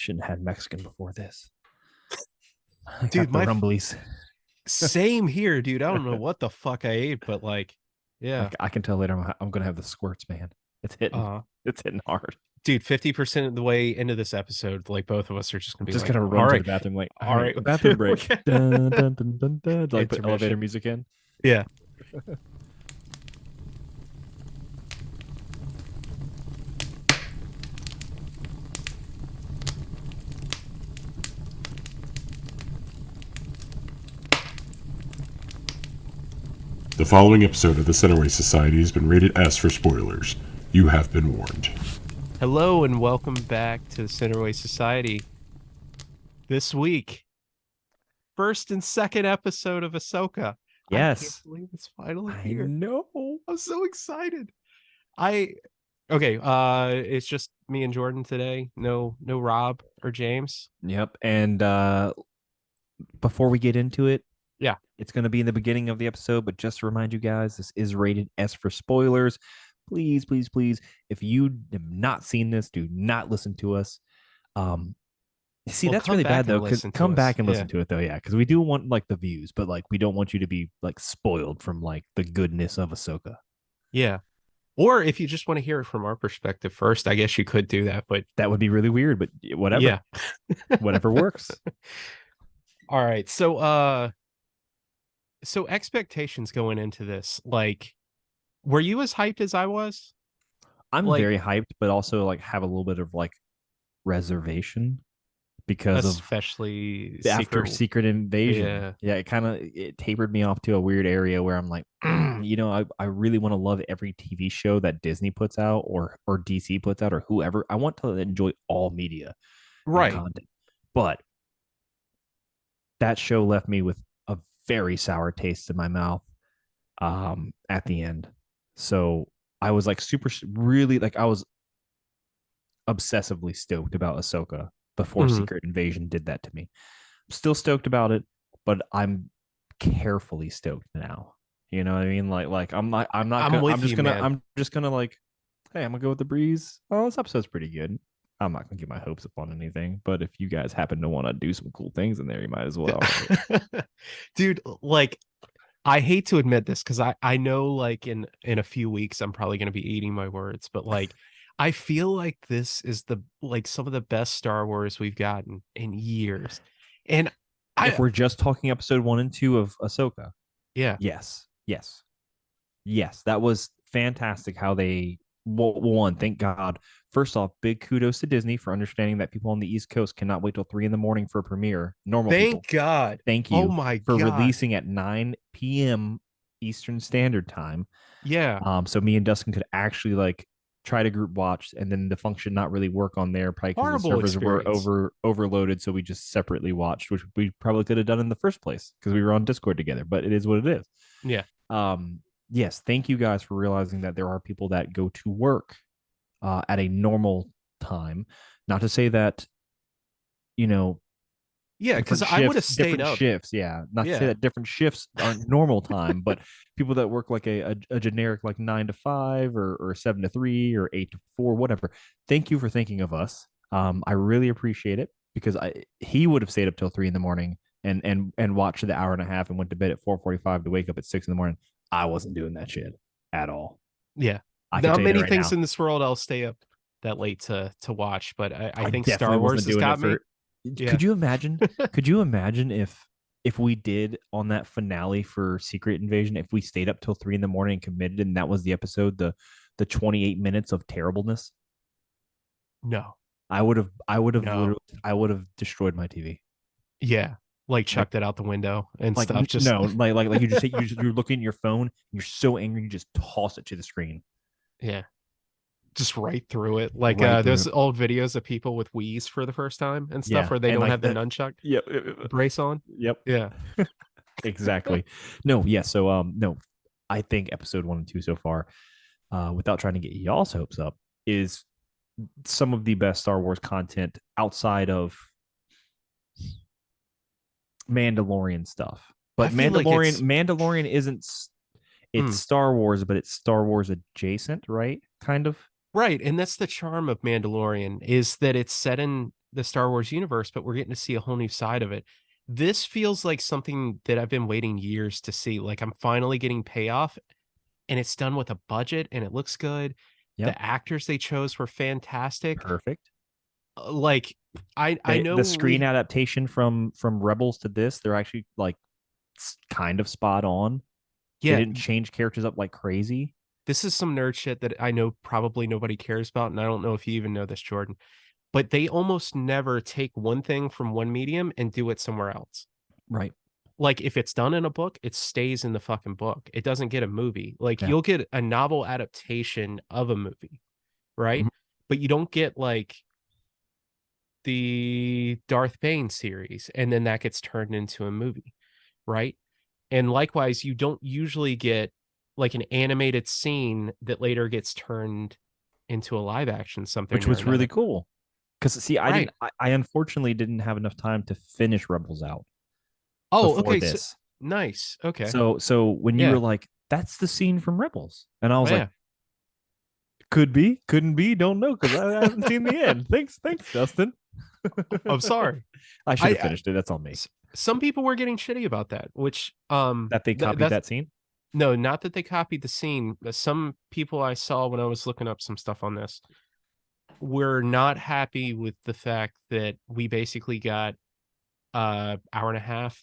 shouldn't have had Mexican before this. I Dude, got the rumblies. same here, dude. I don't know what the fuck I ate, but I, yeah. I can tell later I'm gonna have the squirts, man. It's hitting. Uh, It's hitting hard. dude, 50% of the way into this episode, like both of us are just gonna be Just like, gonna all run to right, the bathroom, like, all all right, right, bathroom break. Dun, dun, dun, dun, dun. Like put elevator intermission. music in. Yeah. The following episode of the Centerway Society has been rated S for spoilers. You have been warned. Hello and welcome back to the Centerway Society. This week, first and second episode of Ahsoka. I can't Yes. believe it's finally I here. know. I'm so excited. Okay, it's just me and Jordan today. No Rob or James. Yep. And before we get into it, Yeah. it's going to be in the beginning of the episode, but just to remind you guys, this is rated S for spoilers. Please, please, please, if you have not seen this, do not listen to us. See, Well, that's come really back bad though. and Because listen to come us. back and Yeah. listen to it though, yeah. Because we do want like the views, but like we don't want you to be like spoiled from like the goodness of Ahsoka. Yeah. Or if you just want to hear it from our perspective first, I guess you could do that. But That would be really weird, but whatever. yeah. Whatever works. All right. So expectations going into this, like, were you as hyped as I was? I'm Like, very hyped, but also like have a little bit of like reservation because of especially after Secret Invasion. Yeah. It tapered me off to a weird area where I'm like, I really want to love every TV show that Disney puts out or DC puts out or whoever. I want to enjoy all media and Right. content. But that show left me with a very sour taste in my mouth at the end. So I was like really like I was obsessively stoked about Ahsoka before Secret Invasion did that to me. I'm still stoked about it, but I'm carefully stoked now. You know what I mean? Like I'm not gonna with I'm just you, gonna man. I'm just gonna like, hey, I'm gonna go with the breeze. Oh, this episode's pretty good. I'm not gonna get my hopes up on anything, but if you guys happen to want to do some cool things in there, you might as well. Dude, like, I hate to admit this because I know like in a few weeks I'm probably gonna be eating my words, but like I feel like this is the like some of the best Star Wars we've gotten in years. And If we're just talking episode 1 and 2 of Ahsoka, yeah, yes, that was fantastic. How they one, thank God. First off, big kudos to Disney for understanding that people on the East Coast cannot wait till 3 a.m. for a premiere. Normal people. thank God. Thank Oh you my for God. releasing at 9 p.m. Eastern Standard Time. Yeah. So me and Dustin could actually like try to group watch, and then the function not really work on there probably because the Horrible servers experience. were overloaded. So we just separately watched, which we probably could have done in the first place because we were on Discord together. But it is what it is. Yeah. Yes, thank you guys for realizing that there are people that go to work at a normal time. Not to say that, Yeah, because I would have stayed up. Shifts, yeah. Not to say that different shifts aren't normal time, but people that work like a generic like 9 to 5 or 7 to 3 or 8 to 4, whatever. Thank you for thinking of us. I really appreciate it because he would have stayed up till 3 a.m. and watched the hour and a half and went to bed at 4:45 to wake up at 6 a.m. I wasn't doing that shit at all. Yeah. Not many things in this world I'll stay up that late to watch, but I think Star Wars has got me. Yeah. Could you imagine? Could you imagine if we did on that finale for Secret Invasion, if we stayed up till 3 a.m. and committed, and that was the episode, the 28 minutes of terribleness? No. I would have destroyed my TV. Yeah. Like chucked it out the window and like, stuff. Just no, like you just say you're looking at your phone and you're so angry, you just toss it to the screen. Yeah. Just right through it. Like there's old videos of people with Wii's for the first time and stuff where they don't have the nunchuck brace on. Yep. Yeah. Exactly. No, yeah. So no, I think episode 1 and 2 so far, without trying to get y'all's hopes up, is some of the best Star Wars content outside of Mandalorian stuff. But Mandalorian isn't it's Star Wars, but it's Star Wars adjacent, right? Kind of. Right. And that's the charm of Mandalorian is that it's set in the Star Wars universe, but we're getting to see a whole new side of it. This feels like something that I've been waiting years to see. Like I'm finally getting payoff, and it's done with a budget, and it looks good. Yep. The actors they chose were fantastic. Perfect. Like I know The screen adaptation from Rebels to this, they're actually like kind of spot on. They yeah, didn't change characters up like crazy. this is some nerd shit that I know probably nobody cares about, and I don't know if you even know this, Jordan. But they almost never take one thing from one medium and do it somewhere else. Right. Like if it's done in a book, it stays in the fucking book. It doesn't get a movie. Like Yeah. you'll get a novel adaptation of a movie, right? Mhm. But you don't get like the Darth Bane series and then that gets turned into a movie, right? And likewise, you don't usually get like an animated scene that later gets turned into a live action something Which or was really another. cool. Because see, Right. I unfortunately didn't have enough time to finish Rebels out Oh, before okay. So, this. nice. Okay. So when you Yeah. were like, that's the scene from Rebels, and I was Yeah. like, could be, couldn't be, don't know, because I haven't seen the end. Thanks, Dustin. I'm sorry. I should have finished it. That's on me. Some people were getting shitty about that, which That they copied that scene. no, not that they copied the scene. But some people I saw when I was looking up some stuff on this were not happy with the fact that we basically got hour and a half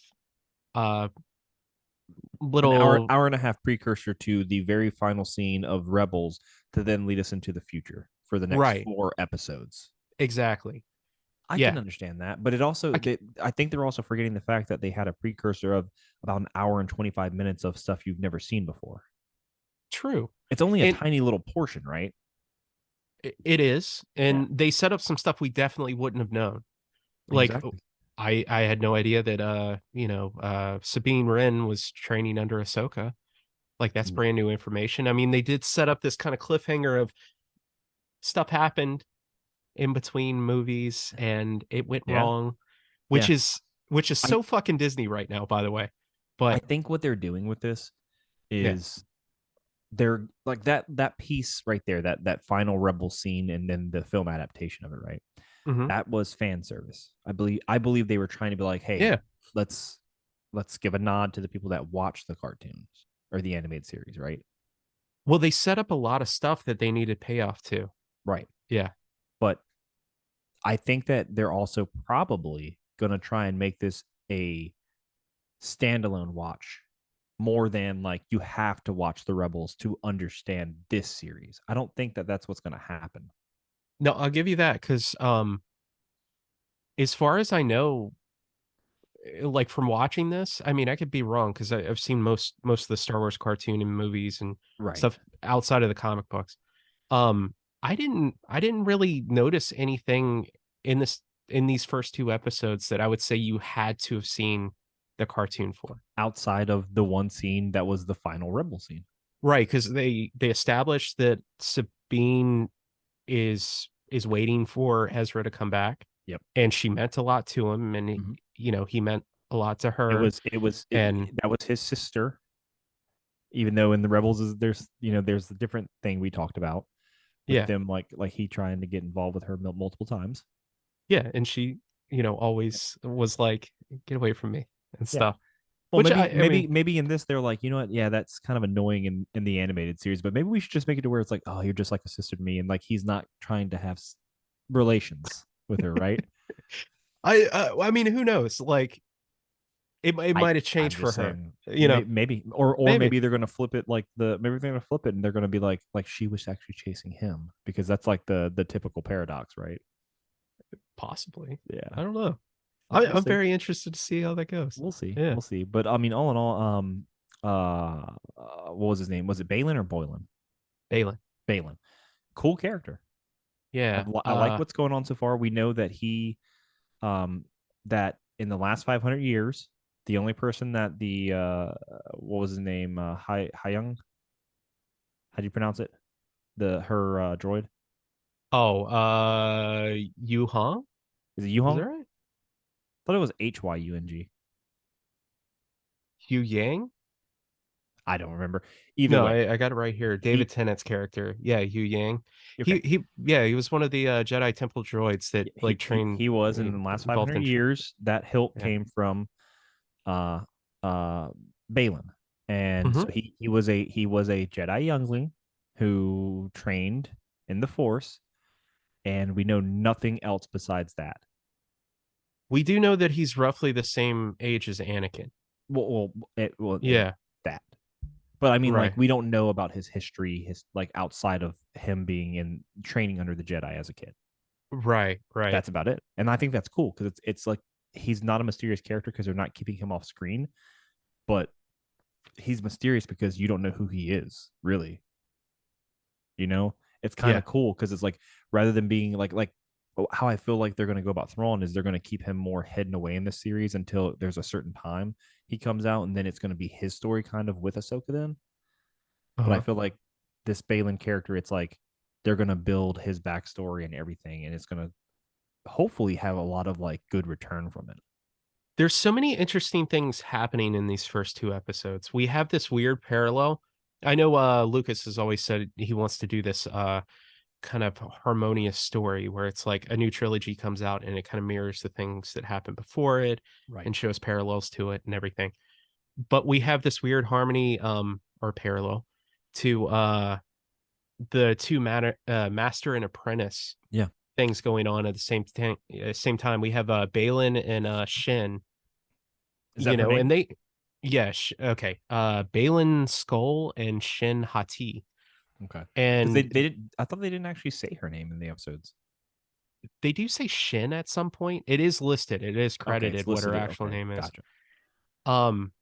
little hour and a half precursor to the very final scene of Rebels to then lead us into the future for the next right. 4 episodes. Exactly. I can understand that, but it also I think they're also forgetting the fact that they had a precursor of about an hour and 25 minutes of stuff you've never seen before. True. It's only a tiny little portion, right? It is, and they set up some stuff we definitely wouldn't have known. Like Exactly. I had no idea that Sabine Wren was training under Ahsoka. Like that's brand new information. I mean, they did set up this kind of cliffhanger of stuff happened in between movies and it went wrong, which is so fucking Disney right now, by the way. But I think what they're doing with this is they're like that piece right there, that final Rebel scene, and then the film adaptation of it, right? Mhm. That was fan service. I believe they were trying to be like, hey, let's give a nod to the people that watch the cartoons or the animated series, right? Well, they set up a lot of stuff that they needed payoff to. Right. Yeah. But I think that they're also probably going to try and make this a standalone watch more than like you have to watch the Rebels to understand this series. I don't think that that's what's going to happen. No, I'll give you that because as far as I know, like from watching this, I mean, I could be wrong because I've seen most of the Star Wars cartoon and movies and stuff outside of the comic books. I didn't really notice anything in these first 2 episodes that I would say you had to have seen the cartoon for. Outside of the one scene that was the final Rebel scene. Right, because they established that Sabine is waiting for Ezra to come back. Yep. And she meant a lot to him, and he meant a lot to her. That was his sister. Even though in the Rebels there's the different thing we talked about with them like he trying to get involved with her multiple times. Yeah, and she always was like, get away from me and stuff. Well, maybe in this they're like, you know what? Yeah, that's kind of annoying in the animated series, but maybe we should just make it to where it's like, oh, you're just like a sister to me, and like he's not trying to have relations with her, right? I mean, who knows? Like, it might have changed for her, maybe, or maybe they're gonna flip it maybe they're gonna flip it and they're gonna be like she was actually chasing him because that's like the typical paradox, right? Possibly. Yeah, I don't know. I'm very interested to see how that goes. We'll see. Yeah. We'll see. But I mean, all in all, what was his name? Was it Balin or Boylan? Balin. Cool character. Yeah. I like what's going on so far. We know that he, that in the last 500 years, the only person that the, what was his name? Hyung? How do you pronounce it? Her droid? Oh, Yuhong? Is it Yuhong? Is that right? I thought it was Hyung. Hu Yang? I don't remember. Either No, way, I got it right here. David Tennant's character. Yeah, Yu Yang. okay. He was one of the Jedi Temple droids that like trained He was in the last involved 500 in years. That hilt yeah. came from uh Balin, and Hmm. so he was a Jedi youngling who trained in the Force, and we know nothing else besides that. We do know that he's roughly the same age as Anakin. Well, Yeah, that. But I mean, right. like, we don't know about his history, his like outside of him being in training under the Jedi as a kid. Right, right. That's about it, and I think that's cool because it's like he's not a mysterious character because they're not keeping him off screen, but he's mysterious because you don't know who he is really. You know, it's kind Yeah. of cool because it's like rather than being like how I feel like they're going to go about Thrawn is they're going to keep him more hidden away in this series until there's a certain time he comes out, and then it's going to be his story kind of with Ahsoka then. But I Uh-huh. feel like this Balin character, it's like they're going to build his backstory and everything, and it's going to hopefully have a lot of like good return from it. There's so many interesting things happening in these first two episodes. We have this weird parallel. I know Lucas has always said he wants to do this kind of harmonious story where it's like a new trilogy comes out and it kind of mirrors the things that happened before it Right. and shows parallels to it and everything. But we have this weird harmony or parallel to the two master and apprentice Yeah. things going on at the same time. We have Balin and Shin, Is that her and name? they okay. Balin Skull and Shin Hati. Okay. Because they And didn't. I thought they didn't actually say her name in the episodes. they do say Shin at some point. It is listed. It is Okay, it's credited what her listed. actual Okay, name is. gotcha. Um,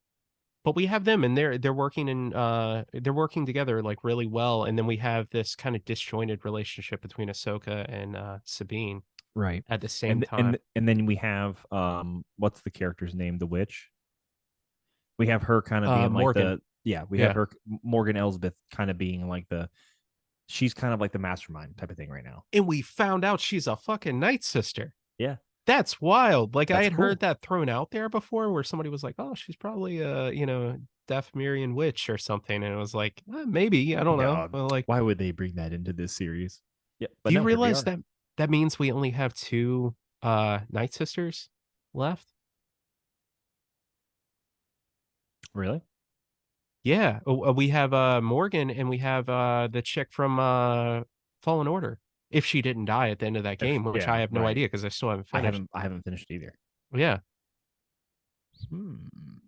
but we have them and they're working in they're working together like really well. And then we have this kind of disjointed relationship between Ahsoka and Sabine Right. at the same And time. then we have what's the character's name? The witch. We have her kind of being like Morgan. the yeah, we have Yeah. her Morgan Elsbeth kind of being like the she's kind of like the mastermind type of thing right now. And we found out she's a fucking Night Sister. Yeah. That's wild. Like I That's had heard cool. that thrown out there before where somebody was like, "Oh, she's probably a, deaf Mirian witch or something." And it was like, maybe, I don't know. No, Well, like, why would they bring that into this series? Yeah, but do you no, here we realize are. that that means we only have two Night Sisters left? Really? Yeah. We have Morgan and we have the chick from Fallen Order. If she didn't die at the end of that game, which I Yeah, have no right. idea because I still haven't finished. I haven't finished either. Yeah. Hmm.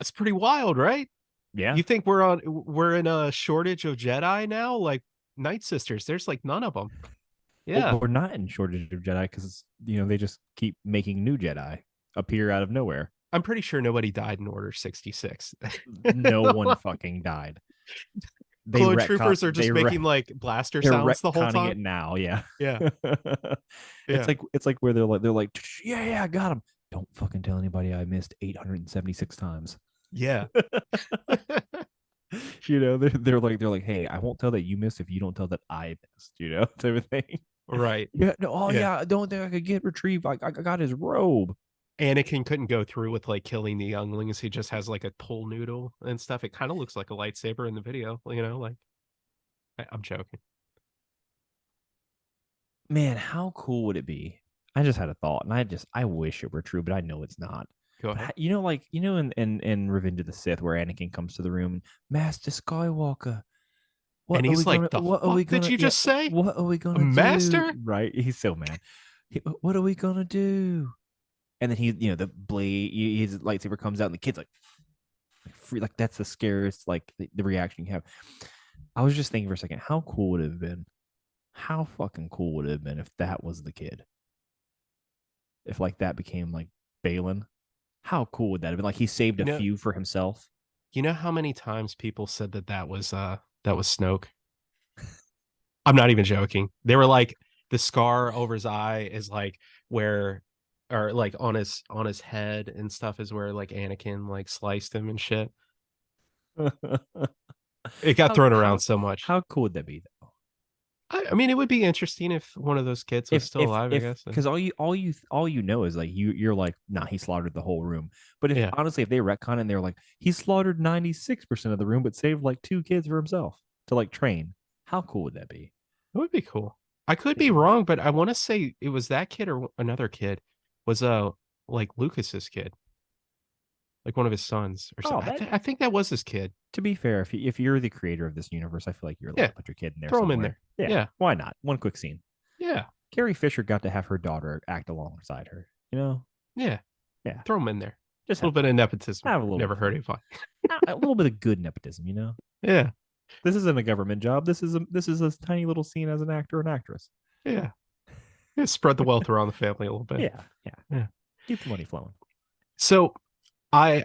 That's pretty wild, right? Yeah. You think we're in a shortage of Jedi now? Like Night Sisters, there's like none of them. Well, Yeah, we're not in shortage of Jedi because they just keep making new Jedi appear out of nowhere. I'm pretty sure nobody died in Order 66. No one fucking died. They Clone retcon. troopers are just making like blaster They're sounds the whole retconning time. it now. Yeah. Yeah, It's yeah, like where they're like yeah, I got him. Don't fucking tell anybody I missed 876 times. yeah. They're like, hey, I won't tell that you missed if you don't tell that I missed. Type of thing. Right. Yeah. No. Oh Yeah. yeah. I don't think I could get retrieved. I got his robe. Anakin couldn't go through with like killing the younglings. He just has like a pull noodle and stuff. It kind of looks like a lightsaber in the video, like I'm joking. Man, how cool would it be? I just had a thought, and I wish it were true, but I know it's not. Go But ahead. in Revenge of the Sith, where Anakin comes to the room and Master Skywalker, And he's like, "The fuck did you just say? what are we A gonna do? master?" Right? He's so mad. What are we gonna do? And then the blade, his lightsaber comes out, and the kid's like free. Like that's the scariest, like the reaction you have. I was just thinking for a second, how cool would it have been? How fucking cool would it have been if that was the kid? If like that became like Balin, how cool would that have been? Like he saved You a know, few for himself. you know how many times people said that was Snoke? I'm not even joking. They were like the scar over his eye is like where or like on his head and stuff is where like Anakin like sliced him and shit. It got how thrown around how so much. how cool would that be though? I mean, it would be interesting if one of those kids was still alive, I guess. Because all you know is like you're like, nah, he slaughtered the whole room. But if Yeah. honestly, if they retcon and they're like, he slaughtered 96% of the room, but saved like 2 kids for himself to like train, how cool would that be? It would be cool. I could be Yeah. wrong, but I want to say it was that kid or another kid was like Lucas's kid, like one of his sons or Oh, something. I think that was his kid. To be fair, if you're the creator of this universe, I feel like you're allowed Yeah. to put your kid in there. Throw him in somewhere. there. Yeah. Yeah. Why not? One quick scene. Yeah. Carrie Fisher got to have her daughter act alongside her. You know? Yeah. Yeah. Throw him in there. Just A little bit of nepotism. have a little Never bit. heard anybody. A little bit of good nepotism, you know? Yeah. This isn't a government job. This is a tiny little scene as an actor or an actress. Yeah. Yeah. Spread the wealth around the family a little bit. Yeah. Keep the money flowing. So I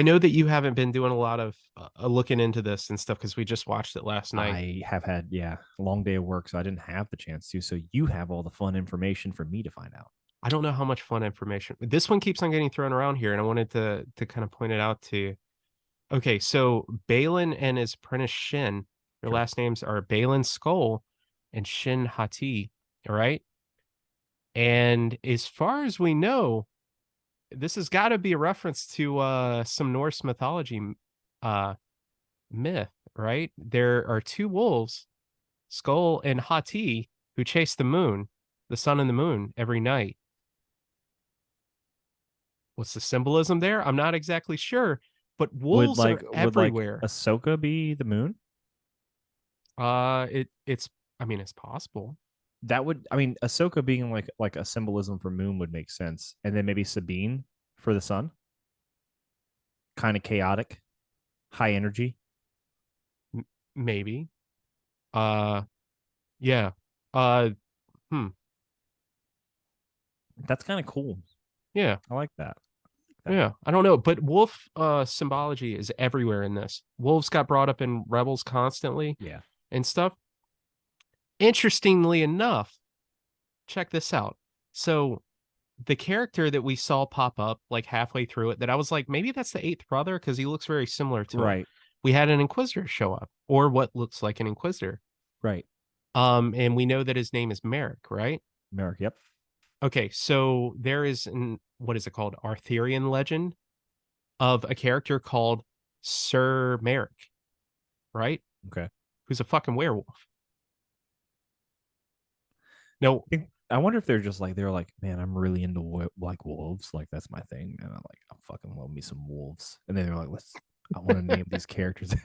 know that you haven't been doing a lot of looking into this and stuff because we just watched it last night. I have had a long day of work, so I didn't have the chance to. So you have all the fun information for me to find out. I don't know how much fun information. This one keeps on getting thrown around here, and I wanted to kind of point it out to you. Okay, so Balin and his apprentice Shin, their Sure. last names are Balin Skull and Shin Hati. All right. And as far as we know, this has got to be a reference to some Norse mythology myth, right? There are two wolves, Skull and Hati, who chase the moon, the sun and the moon every night. What's the symbolism there? I'm not exactly sure, but wolves are everywhere. Would Ahsoka be the moon? It's I mean, it's possible. That would, I mean, Ahsoka being like a symbolism for moon would make sense, and then maybe Sabine for the sun. Kind of chaotic, high energy. Maybe. Yeah. That's kind of cool. Yeah. I like that. Yeah, I don't know, but wolf symbology is everywhere in this. Wolves got brought up in Rebels constantly. Yeah. And stuff. Interestingly enough, check this out. So the character that we saw pop up like halfway through it, that I was like, maybe that's the eighth brother because he looks very similar to him. We had an Inquisitor show up, or what looks like an Inquisitor. Right. And we know that his name is Merrick, right? Merrick, yep. Okay, so there is what is it called? Arthurian legend of a character called Sir Merrick, right? Okay. Who's a fucking werewolf. No, I wonder if they're like, man, I'm really into like wolves, like that's my thing, and I'm fucking love me some wolves, and then they're like, I want to name these characters.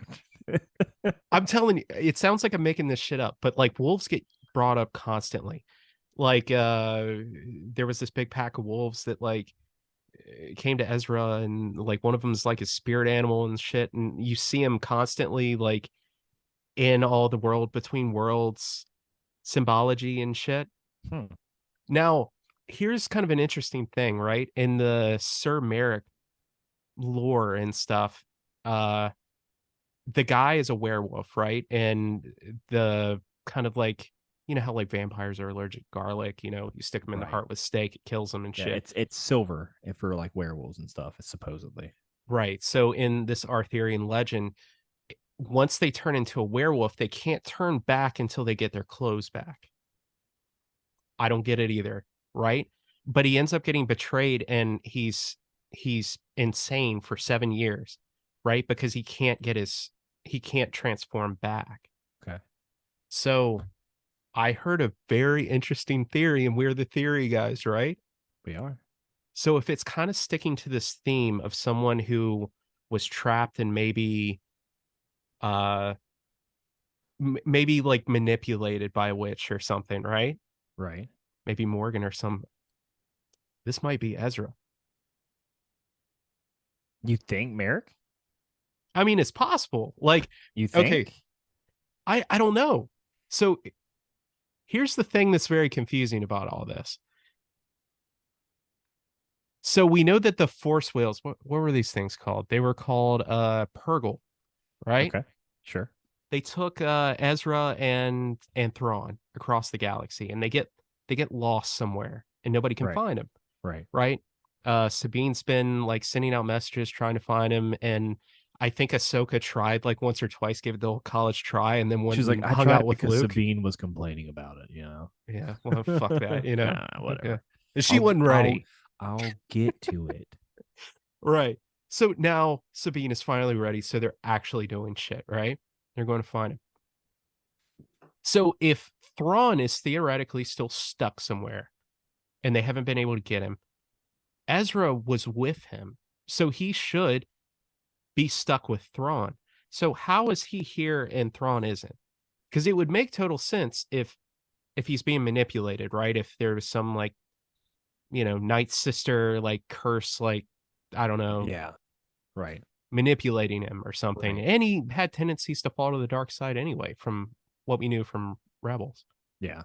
I'm telling you, it sounds like I'm making this shit up, but like wolves get brought up constantly. Like there was this big pack of wolves that like came to Ezra, and like one of them is like his spirit animal and shit, and you see him constantly like in all the world between worlds symbology and shit. Now, here's kind of an interesting thing, right? In the Sir Merrick lore and stuff, the guy is a werewolf, right? And the kind of like, you know how like vampires are allergic to garlic, you know, you stick them in the heart with steak, it kills them and shit. It's silver for like werewolves and stuff, supposedly. Right. So in this Arthurian legend, once they turn into a werewolf, they can't turn back until they get their clothes back. I don't get it either, right? But he ends up getting betrayed, and he's insane for 7 years, right? Because he can't transform back. Okay. So I heard a very interesting theory, and we're the theory guys, right? We are. So if it's kind of sticking to this theme of someone who was trapped and maybe maybe like manipulated by a witch or something, right? Right. Maybe Morgan or some. This might be Ezra. You think Merrick? I mean, it's possible. Like, you think? Okay, I don't know. So here's the thing that's very confusing about all this. So we know that the Force whales, what were these things called? They were called Purgle, right? Okay, sure. They took Ezra and Thrawn across the galaxy, and they get lost somewhere, and nobody can find them. Right. Right. Sabine's been like sending out messages trying to find him, and I think Ahsoka tried like once or twice, gave it the whole college try, and then went She's like, and I hung tried out it with because Luke. Sabine was complaining about it, you know. Yeah, well, fuck that, you know. Yeah. Whatever. She wasn't ready. I'll get to it. Right. So now Sabine is finally ready. So they're actually doing shit, right? They're going to find him. So if Thrawn is theoretically still stuck somewhere and they haven't been able to get him, Ezra was with him. So he should be stuck with Thrawn. So how is he here and Thrawn isn't? Because it would make total sense if he's being manipulated, right? If there was some like, you know, Night Sister like curse, like I don't know, Yeah. Right. manipulating him or something. Right. And he had tendencies to fall to the dark side anyway, from what we knew from Rebels. Yeah.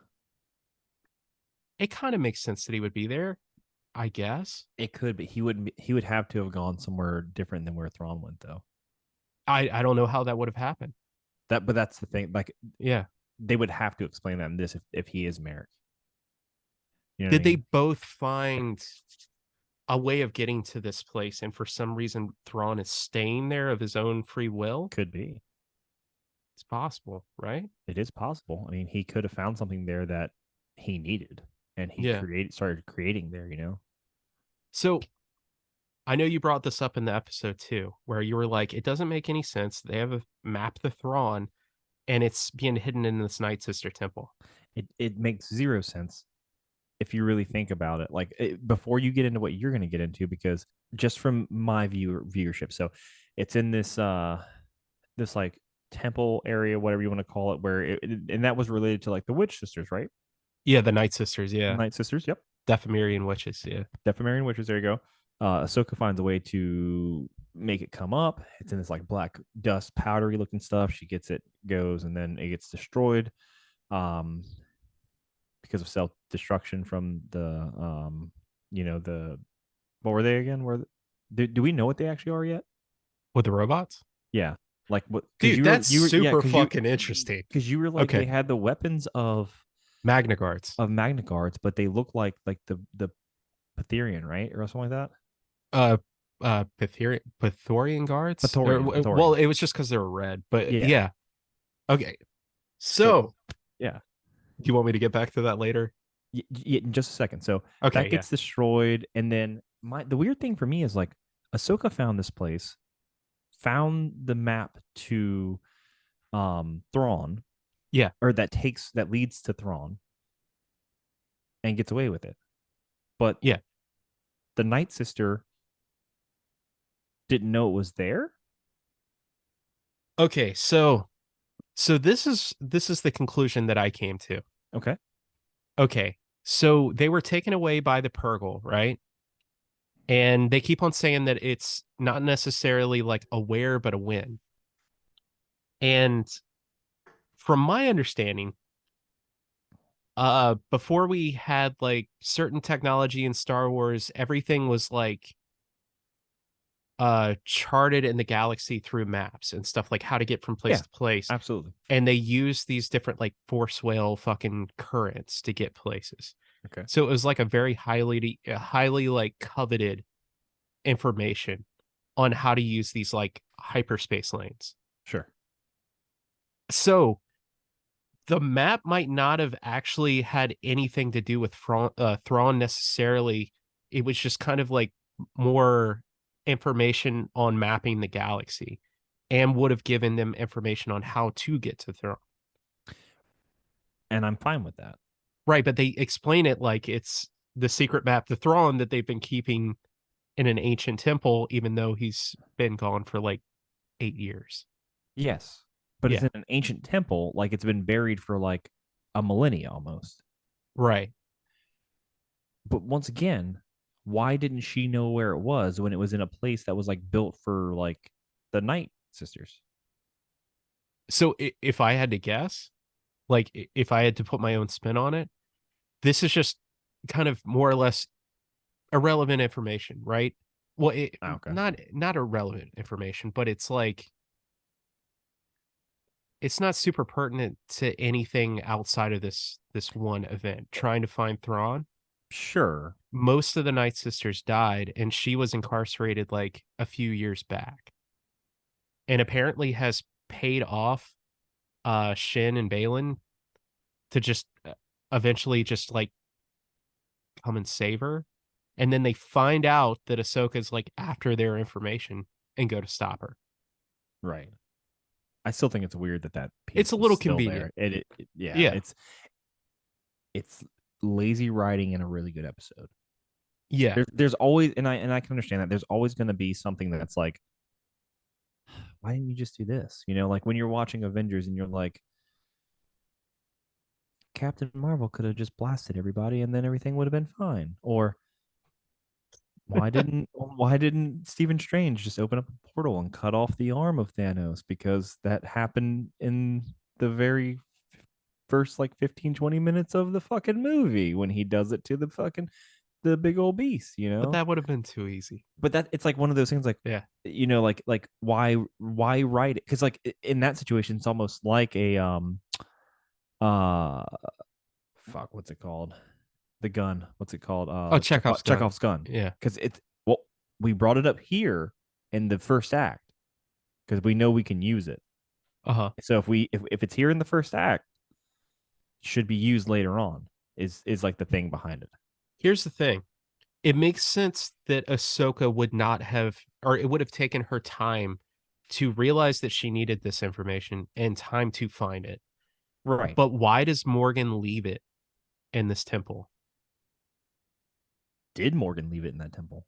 It kind of makes sense that he would be there, I guess. It could, but he would have to have gone somewhere different than where Thrawn went, though. I don't know how that would have happened. But that's the thing. Like, Yeah. they would have to explain that in this if he is Merrick. You know Did what I they mean? both find a way of getting to this place, and for some reason Thrawn is staying there of his own free will? Could be. It's possible, right? It is possible. I mean, he could have found something there that he needed, and he Yeah. started creating there. You know. So I know you brought this up in the episode too, where you were like, it doesn't make any sense. They have a map the Thrawn, and it's being hidden in this Night Sister temple. It makes zero sense if you really think about it. Like, before you get into what you're going to get into, because just from my viewership, so it's in this like temple area, whatever you want to call it, where and that was related to like the witch sisters, right? Yeah, the Night Sisters. Yeah, Night sisters. Yep. Dathomirian witches. Yeah, Dathomirian witches. There you go. Ahsoka finds a way to make it come up. It's in this like black dust, powdery looking stuff. She gets it, goes, and then it gets destroyed. Because of self destruction from the the what were they again? Do we know what they actually are yet? with the robots. Yeah, like what? Dude, that's super fucking interesting. interesting. Because you were like, Okay. they had the weapons of Magna Guards. Magna Guards, but they look like the Pytherian, right, or something like that. Pythorian guards. Pythorian. Well, it was just because they were red, but Yeah. yeah. Okay. So, yeah. do you want me to get back to that later? In just a second. So Okay, that gets destroyed, and then the weird thing for me is like Ahsoka found this place, found the map to Thrawn. Yeah. Or that leads to Thrawn and gets away with it. But yeah, the Night Sister didn't know it was there. Okay, so this is the conclusion that I came to. Okay. So they were taken away by the Purgle, right? And they keep on saying that it's not necessarily like a where, but a when. And from my understanding, before we had like certain technology in Star Wars, everything was like charted in the galaxy through maps and stuff, like how to get from place to place. Absolutely. And they use these different like force whale fucking currents to get places. Okay. So it was like a very highly like coveted information on how to use these like hyperspace lanes. Sure. So the map might not have actually had anything to do with Thrawn necessarily. It was just kind of like more information on mapping the galaxy, and would have given them information on how to get to Thrawn. And I'm fine with that. Right, but they explain it like it's the secret map to Thrawn that they've been keeping in an ancient temple, even though he's been gone for like 8 years. Yes. But it's in an ancient temple, like it's been buried for like a millennia almost. Right. But once again, why didn't she know where it was when it was in a place that was like built for like the Night Sisters? So if I had to guess, like if I had to put my own spin on it, this is just kind of more or less irrelevant information, right? Well, not irrelevant information, but it's like it's not super pertinent to anything outside of this one event. Trying to find Thrawn. Sure. Most of the Night Sisters died, and she was incarcerated like a few years back. and apparently has paid off Shin and Balin to just eventually just like come and save her. And then they find out that Ahsoka's like after their information and go to stop her. Right. I still think it's weird that It's piece a was little still convenient. there. Yeah, Yeah. it's lazy writing in a really good episode. Yeah. There's always, and I can understand that there's always going to be something that's like, why didn't you just do this? You know, like when you're watching Avengers and you're like, Captain Marvel could have just blasted everybody and then everything would have been fine. Or why didn't Stephen Strange just open up a portal and cut off the arm of Thanos? Because that happened in the very first like 15-20 minutes of the fucking movie when he does it to the big old beast, you But know? that would have been too easy. But that it's like one of those things like, Yeah. you know, like why write it? Because like in that situation, it's almost like a uh fuck, what's it called? The gun. What's it called? Oh, Chekhov's gun. Chekhov's gun. Yeah. Because it's well, we brought it up here in the first act because we know we can use it. Uh-huh. So if it's here in the first act, it should be used later on. Is like the thing behind it. Here's the thing. It makes sense that Ahsoka would not have, or it would have taken her time to realize that she needed this information and time to find it. Right. But why does Morgan leave it in this temple? Did Morgan leave it in that temple?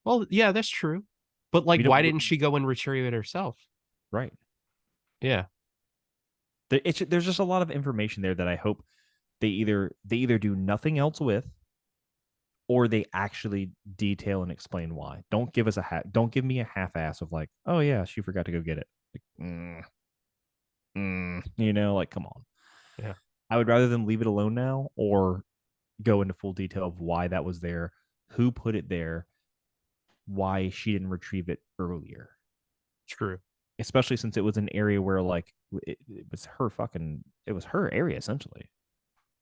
Well, yeah, that's true. But like, We don't- why didn't she go and retrieve it herself? Right. Yeah. There's just a lot of information there that I hope they either do nothing else with, or they actually detail and explain why. Don't give us don't give me a half ass of like, oh yeah, she forgot to go get it. Like, you know, like come on. Yeah. I would rather them leave it alone now or go into full detail of why that was there, who put it there, why she didn't retrieve it earlier. True. Especially since it was an area where like it was her area essentially.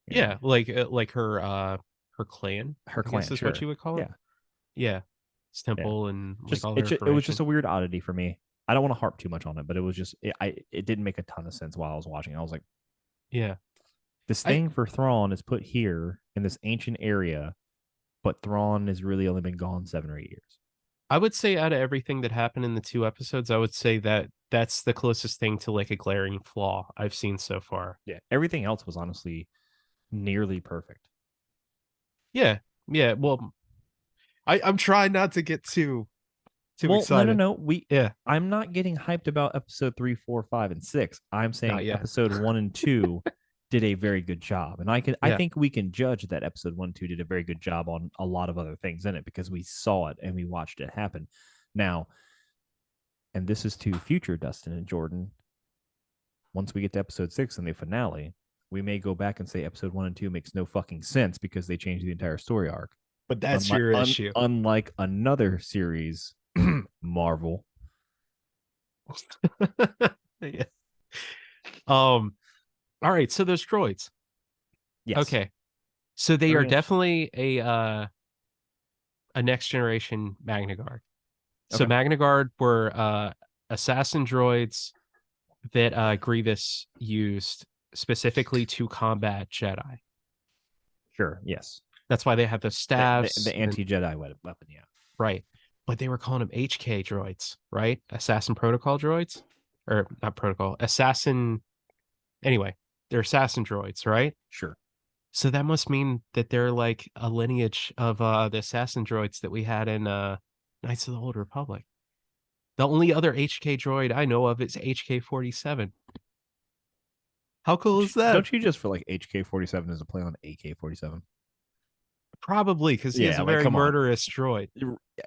Yeah, like her clan. Her I clan, guess is sure. what you would call it. Yeah. Yeah. It's temple and like all It their was information. just a weird oddity for me. I don't want to harp too much on it, but it was just it didn't make a ton of sense while I was watching. I was like, Yeah. this thing for Thrawn is put here in this ancient area, but Thrawn has really only been gone 7 or 8 years. I would say out of everything that happened in the 2 episodes, I would say that that's the closest thing to like a glaring flaw I've seen so far. Yeah. Everything else was honestly nearly perfect. Yeah. Yeah. Well, I'm trying not to get too excited. No. Yeah. I'm not getting hyped about episode 3, 4, 5, and 6. I'm saying Not yet. episode 1 and 2 did a very good job. And I think we can judge that episode 1 and 2 did a very good job on a lot of other things in it because we saw it and we watched it happen. Now, and this is to future Dustin and Jordan. Once we get to episode 6 and the finale, we may go back and say episode 1 and 2 makes no fucking sense because they changed the entire story arc. But that's your issue. Unlike another series, Marvel. Yeah. All right, so those droids. Yes. Okay. So they are Very definitely a next generation Magna Guard. So Okay. Magna Guard were assassin droids that Grievous used specifically to combat Jedi. Sure. Yes. That's why they have the staves. The anti-Jedi weapon. Yeah. Right. But they were calling them HK droids, right? Assassin Protocol droids? Or not protocol, assassin. Anyway, they're assassin droids, right? Sure. So that must mean that they're like a lineage of the assassin droids that we had in Knights of the Old Republic. The only other HK droid I know of is HK-47. How cool is that? Don't you just feel like HK-47 is a play on AK-47? Probably, because he is a very murderous droid.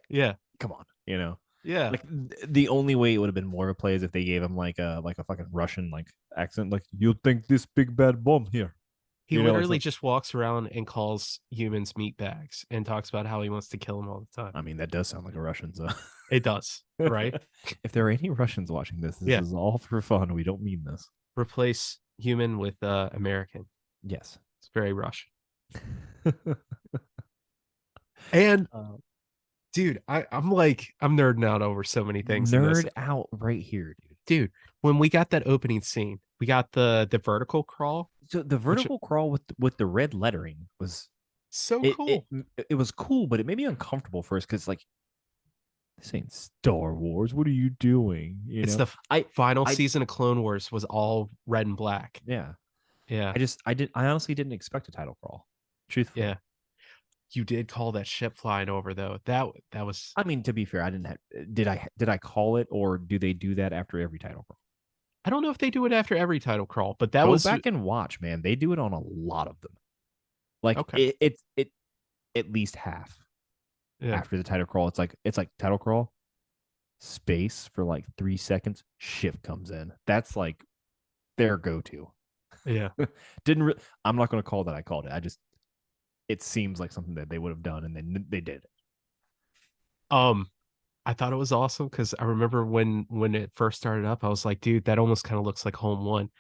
Yeah. Come on, you know. Yeah. Like the only way it would have been more of a play is if they gave him like a fucking Russian like accent, like you think this big bad bomb here. He literally just walks around and calls humans meatbags and talks about how he wants to kill them all the time. I mean, that does sound like a Russian. So it does, right? If there are any Russians watching this is all for fun. We don't mean this. Replace human with American. Dude, I'm nerding out over so many things in this. Nerd out right here, dude. Dude, when we got that opening scene, we got the vertical crawl. So the vertical crawl with the red lettering was So it cool. it was cool, but it made me uncomfortable first because like this ain't Star Wars. What are you doing? You It's know, the final I season of Clone Wars was all red and black. yeah. Yeah. I honestly didn't expect a title crawl. Truthfully. Yeah. You did call that ship flying over though. That was I mean, to be fair, I didn't have did I call it or do they do that after every title crawl? I don't know if they do it after every title crawl, but that Go was back and watch, man. They do it on a lot of them. Like okay. it at least half Yeah. after the title crawl. It's like title crawl, space for like 3 seconds, ship comes in. That's like their go-to. Yeah. I'm not going to call that I called it. It seems like something that they would have done, and then they did. I thought it was awesome because I remember when it first started up, I was like, dude, that almost kind of looks like Home One.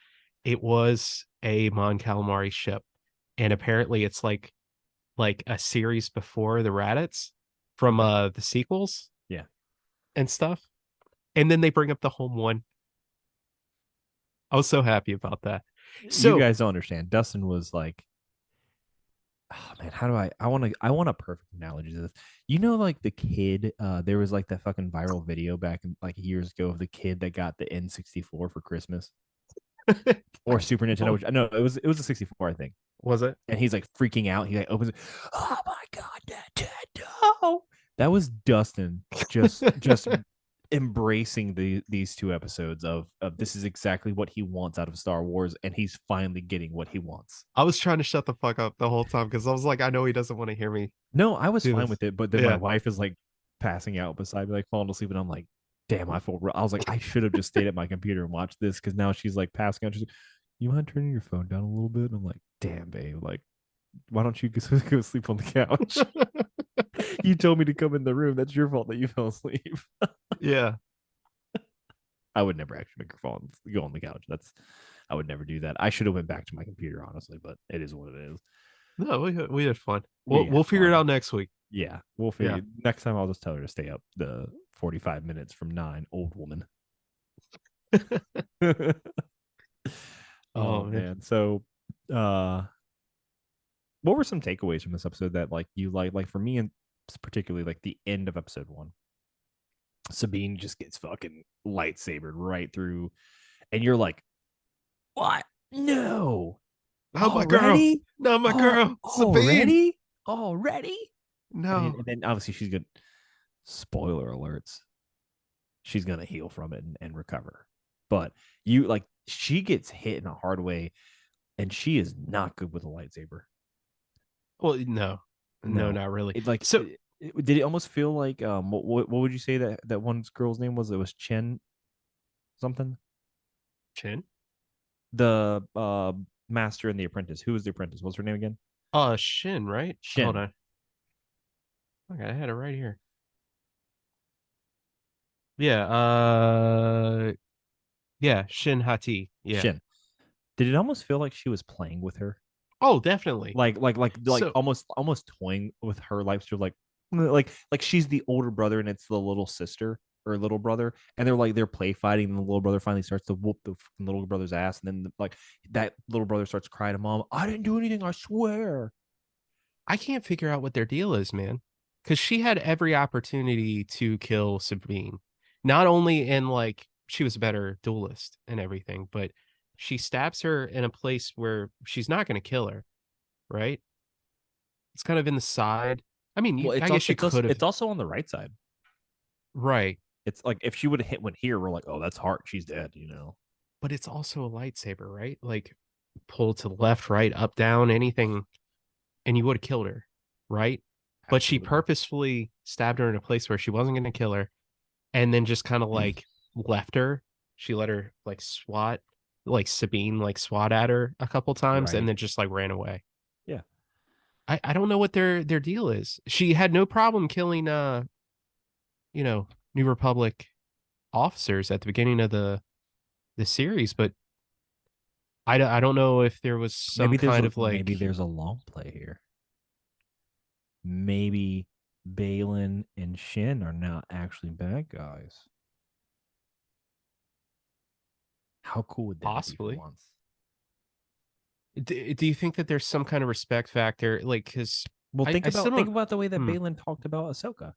It was a Mon Calamari ship, and apparently it's like a series before the Raditz from the sequels. Yeah. And stuff. And then they bring up the Home One. I was so happy about that. So you guys don't understand. Dustin was like, oh man, how do I want a perfect analogy to this. You know, like the kid, there was like that fucking viral video back in like years ago of the kid that got the N64 for Christmas or Super Nintendo, which I know it was a 64, I think. Was it? And he's like freaking out. He like opens it. Oh my god, Nintendo. That was Dustin just embracing these two episodes of this is exactly what he wants out of Star Wars, and he's finally getting what he wants. I was trying to shut the fuck up the whole time because I was like, I know he doesn't want to hear me. No, I was fine this. with it, but then my wife is like passing out beside me, like falling asleep, and I'm like, damn, I was like, I should have just stayed at my computer and watched this because now she's like passing out. She's like, you mind turning your phone down a little bit? And I'm like, damn, babe, like, why don't you go sleep on the couch? You told me to come in the room. That's your fault that you fell asleep. Yeah. I would never actually make her go on the couch. I would never do that. I should have went back to my computer, honestly, but it is what it is. No, we had fun. We'll figure it out next week. Yeah, we'll figure. Next time, I'll just tell her to stay up the 45 minutes from 9. Old woman. Oh man. So, what were some takeaways from this episode that like you like for me and particularly like the end of episode 1? Sabine just gets fucking lightsabered right through, and you're like, "What? No, not my girl, not my girl, Sabine, already." No, and then obviously she's good. Spoiler alerts. She's gonna heal from it and recover, but she gets hit in a hard way, and she is not good with a lightsaber. Well, no, not really. It's like so. Did it almost feel like what would you say that one girl's name was? It was Chen something. Chen? The master and the apprentice. Who was the apprentice? What's her name again? Shin, right? Shin. Hold on. Okay, I had it right here. Yeah, Shin Hati. Yeah. Shin. Did it almost feel like she was playing with her? Oh, definitely. Like almost toying with her life. So like she's the older brother and it's the little sister or little brother, and they're play fighting, and the little brother finally starts to whoop the little brother's ass, and then like that little brother starts crying to mom, I didn't do anything, I swear. I can't figure out what their deal is, man. Because she had every opportunity to kill Sabine. Not only in like she was a better duelist and everything, but she stabs her in a place where she's not going to kill her, right? It's kind of in the side. I mean, I guess you could have. It's also on the right side. Right. It's like if she would have hit one here, we're like, oh, that's hard. She's dead, you know. But it's also a lightsaber, right? Like pull to the left, right, up, down, anything, and you would have killed her, right? Absolutely. But she purposefully stabbed her in a place where she wasn't going to kill her, and then just kind of like left her. She let her like swat, like Sabine, like swat at her a couple times, right. And then just like ran away. Yeah. I don't know what their deal is. She had no problem killing New Republic officers at the beginning of the series, but I don't know if there was some kind of like maybe there's a long play here. Maybe Balin and Shin are not actually bad guys. How cool would that be for Possibly. once? Do you think that there's some kind of respect factor? Like, because Well, I still think don't. about the way that Hmm, Balin talked about Ahsoka.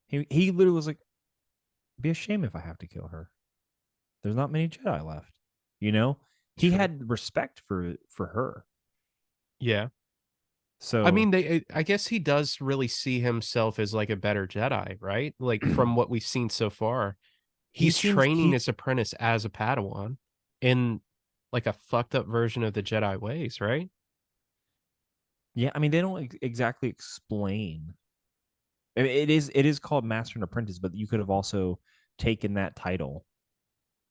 He literally was like, "Be a shame if I have to kill her. There's not many Jedi left." You know, he true. had respect for her. Yeah. I So mean, I guess he does really see himself as like a better Jedi, right? Like from what we've seen so far, he he's seems training he his apprentice as a Padawan in like a fucked up version of the Jedi ways, right? yeah. I mean, they don't exactly explain. I mean, it is called Master and Apprentice, but you could have also taken that title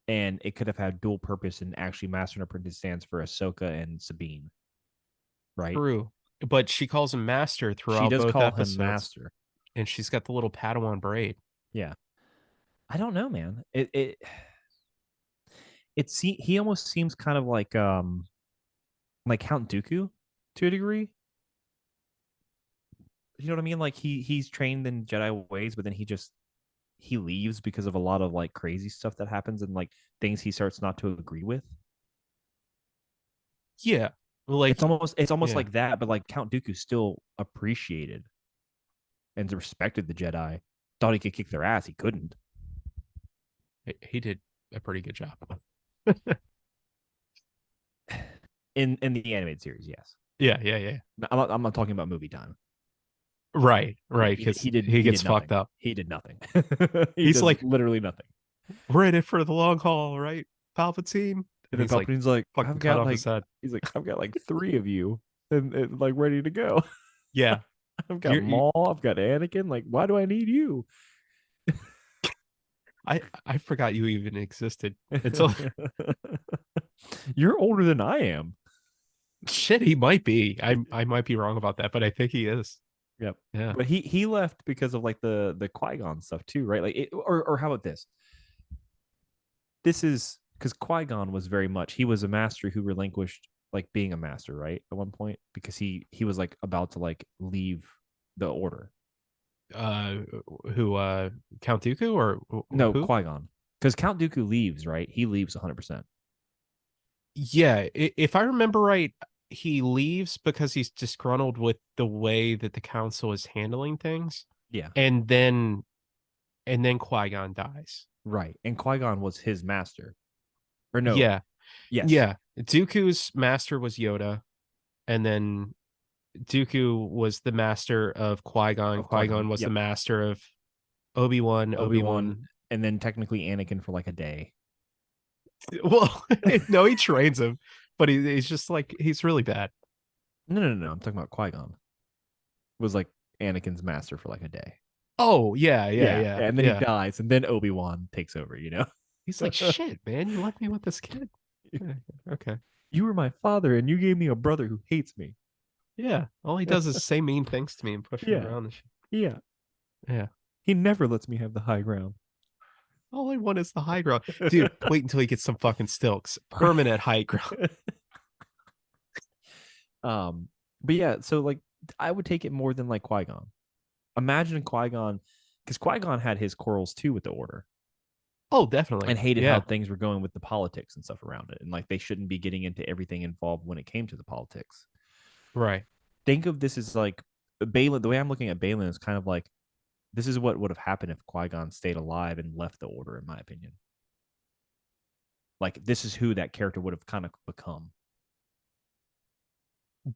and it could have had dual purpose. And actually, Master and Apprentice stands for Ahsoka and Sabine, right? True. But she calls him Master She throughout does both call him episodes, Master. and she's got the little Padawan braid. Yeah, I don't know, man. He almost seems kind of like Count Dooku to a degree. You know what I mean? Like he's trained in Jedi ways, but then he leaves because of a lot of like crazy stuff that happens and like things he starts not to agree with. Yeah. Like, It's almost yeah, like that, but like Count Dooku still appreciated and respected the Jedi. Thought he could kick their ass, he couldn't. he did a pretty good job. In the animated series, yes. Yeah, yeah, yeah. I'm not talking about movie time. Right, Yeah, right. Because he he did gets fucked nothing. up. He did nothing. He He's does like, literally nothing. we're in it for the long haul, right? Palpatine. And And then he's like, Palpatine's like, fucking cut off his head. I've got like three of you and like ready to go. Yeah. I've got You're, Maul, I've got Anakin. Like, why do I need you? I forgot you even existed until You're older than I am. shit. He might be. I might be wrong about that, but I think he is. Yep. Yeah. But he left because of like the Qui-Gon stuff too, right? Like or how about this? This is because Qui-Gon was very much he was a master who relinquished like being a master, right? At one point, because he was like about to like leave the order. Uh, who? Count Dooku or No, who? Qui-Gon. Because Count Dooku leaves, right? He leaves 100%. Yeah. If I remember right, he leaves because he's disgruntled with the way that the council is handling things, Yeah. and then Qui-Gon dies. Right. And Qui-Gon was his master. Or no. Yeah. Yes. Yeah. Dooku's master was Yoda, and then Dooku was the master of Qui-Gon. Of Qui-Gon Qui-Gon. was the Yep. master of Obi-Wan. Obi-Wan. Obi-Wan. And then technically Anakin for like a day. Well, no, he trains him, but he's just like he's really bad. No. I'm talking about Qui-Gon. Was like Anakin's master for like a day. Oh, yeah, yeah, Yeah. yeah, And then he yeah. dies. And then Obi-Wan takes over, you know? He's like, shit, man, you left me with this kid. Yeah, okay. You were my father and you gave me a brother who hates me. Yeah. All he does is say mean things to me and push me Yeah. around and shit. Yeah. Yeah. He never lets me have the high ground. All I want is the high ground. Dude, wait until he gets some fucking stilts. Permanent high ground. But yeah, so like I would take it more than like Qui-Gon. Imagine Qui-Gon, because Qui-Gon had his quarrels too with the Order Oh, definitely. and hated how Yeah. things were going with the politics and stuff around it. And like they shouldn't be getting into everything involved when it came to the politics. Right. Think of this as like Balin. The way I'm looking at Balin is kind of like this is what would have happened if Qui-Gon stayed alive and left the Order, in my opinion. Like this is who that character would have kind of become.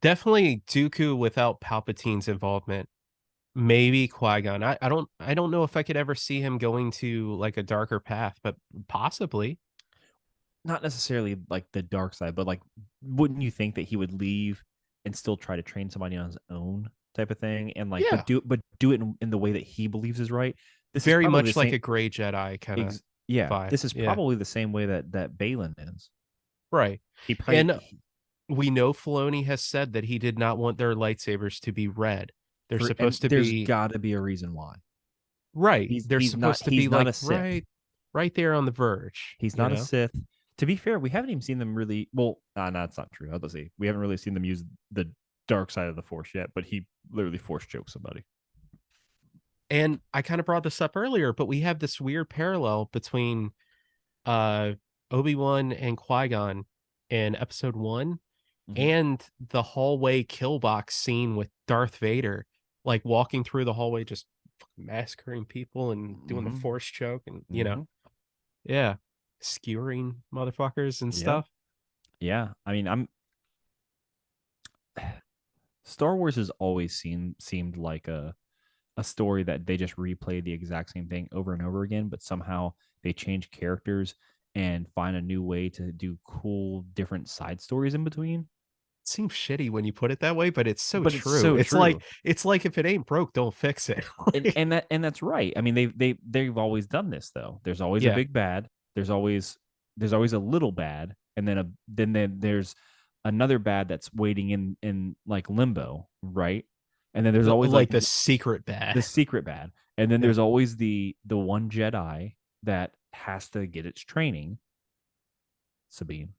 Definitely Dooku without Palpatine's involvement. Maybe Qui-Gon. I don't know if I could ever see him going to like a darker path, but possibly. Not necessarily like the dark side, but like, wouldn't you think that he would leave and still try to train somebody on his own type of thing, and like, Yeah. but do it in the way that he believes is right? This is Very probably much the like same, a gray Jedi kind of yeah. vibe. This is Yeah. probably the same way that Balin is. Right. He probably And we know Filoni has said that he did not want their lightsabers to be red. They're supposed to there's be got to be a reason why. right. They're He's not supposed to be not like a Sith. right there on the verge. He's you not a know? Sith. To be fair, we haven't even seen them really. Well, no, that's not true. I was about to say we haven't really seen them use the dark side of the Force yet. But he literally Force choked somebody. And I kind of brought this up earlier, but we have this weird parallel between uh Obi-Wan and Qui-Gon in episode 1 and the hallway kill box scene with Darth Vader, like walking through the hallway just massacring people and doing the force choke and yeah, skewering motherfuckers and stuff. Yeah. I mean, Star Wars has always seemed like a story that they just replay the exact same thing over and over again, but somehow they change characters and find a new way to do cool different side stories in between. It seems shitty when you put it that way, but it's so But it's true. so It's true. like if it ain't broke, don't fix it. and that's right. I mean, they've always done this though. There's always a Yeah. big bad. There's always a little bad, and then there's another bad that's waiting in like limbo, right? And then there's always like the secret bad. the secret bad, and then there's always the one Jedi that has to get its training. Sabine.